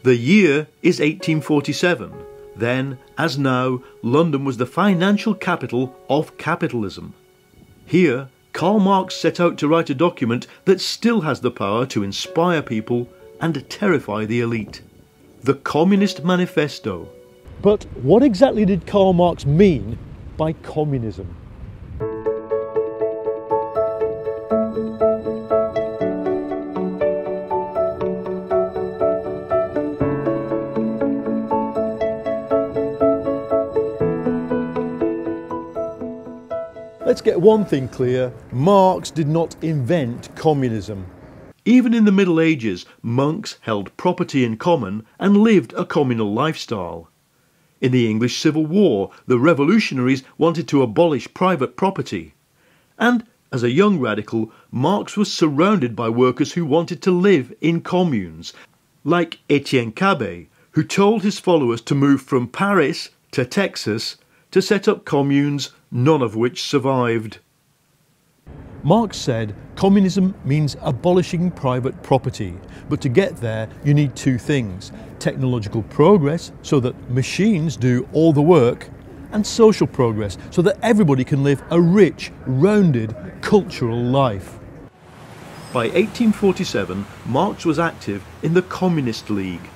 The year is 1847. Then, as now, London was the financial capital of capitalism. Here, Karl Marx set out to write a document that still has the power to inspire people and terrify the elite. The Communist Manifesto. But what exactly did Karl Marx mean by communism? Let's get one thing clear, Marx did not invent communism. Even in the Middle Ages, monks held property in common and lived a communal lifestyle. In the English Civil War, the revolutionaries wanted to abolish private property. And, as a young radical, Marx was surrounded by workers who wanted to live in communes, like Etienne Cabet, who told his followers to move from Paris to Texas to set up communes, none of which survived. Marx said communism means abolishing private property, but to get there you need two things: technological progress so that machines do all the work, and social progress so that everybody can live a rich, rounded, cultural life. By 1847, Marx was active in the Communist League.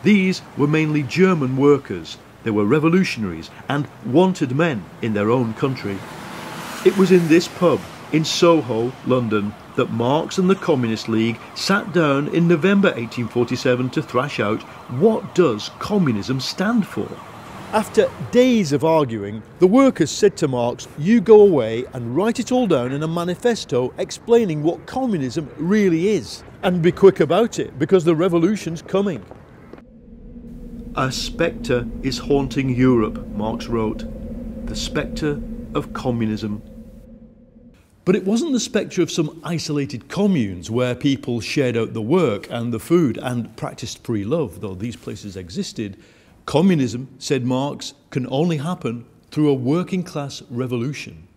These were mainly German workers. They were revolutionaries and wanted men in their own country. It was in this pub in Soho, London, that Marx and the Communist League sat down in November 1847 to thrash out, what does communism stand for? After days of arguing, the workers said to Marx, you go away and write it all down in a manifesto explaining what communism really is. And be quick about it, because the revolution's coming. A spectre is haunting Europe, Marx wrote. The spectre of communism. But it wasn't the spectre of some isolated communes where people shared out the work and the food and practiced free love, though these places existed. Communism, said Marx, can only happen through a working class revolution.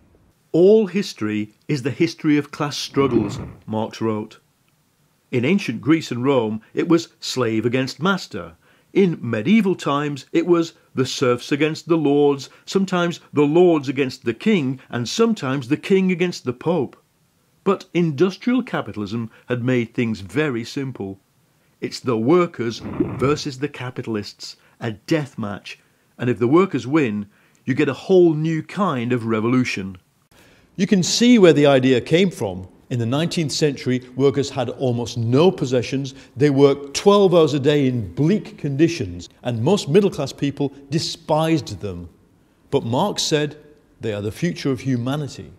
All history is the history of class struggles, Marx wrote. In ancient Greece and Rome, it was slave against master. In medieval times, it was the serfs against the lords, sometimes the lords against the king, and sometimes the king against the pope. But industrial capitalism had made things very simple. It's the workers versus the capitalists, a death match, and if the workers win, you get a whole new kind of revolution. You can see where the idea came from. In the 19th century, workers had almost no possessions, they worked 12 hours a day in bleak conditions, and most middle-class people despised them. But Marx said they are the future of humanity.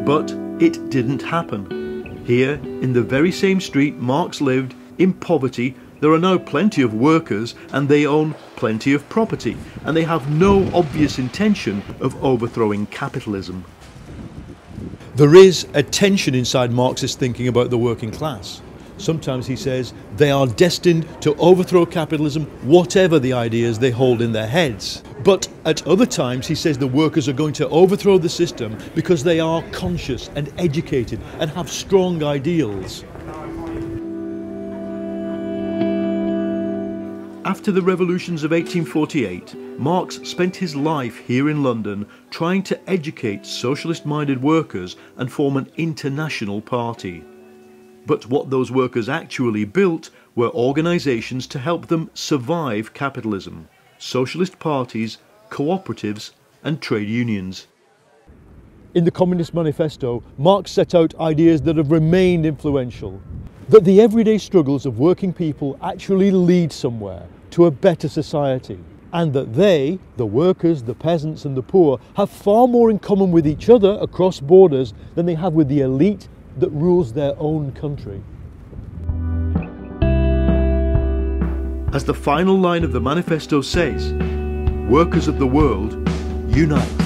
But it didn't happen. Here, in the very same street Marx lived, in poverty, there are now plenty of workers and they own plenty of property, and they have no obvious intention of overthrowing capitalism. There is a tension inside Marxist thinking about the working class. Sometimes he says they are destined to overthrow capitalism, whatever the ideas they hold in their heads. But at other times he says the workers are going to overthrow the system because they are conscious and educated and have strong ideals. After the revolutions of 1848, Marx spent his life here in London trying to educate socialist-minded workers and form an international party. But what those workers actually built were organisations to help them survive capitalism: socialist parties, cooperatives and trade unions. In the Communist Manifesto, Marx set out ideas that have remained influential. That the everyday struggles of working people actually lead somewhere, to a better society. And that they, the workers, the peasants and the poor, have far more in common with each other across borders than they have with the elite that rules their own country. As the final line of the manifesto says, workers of the world, unite.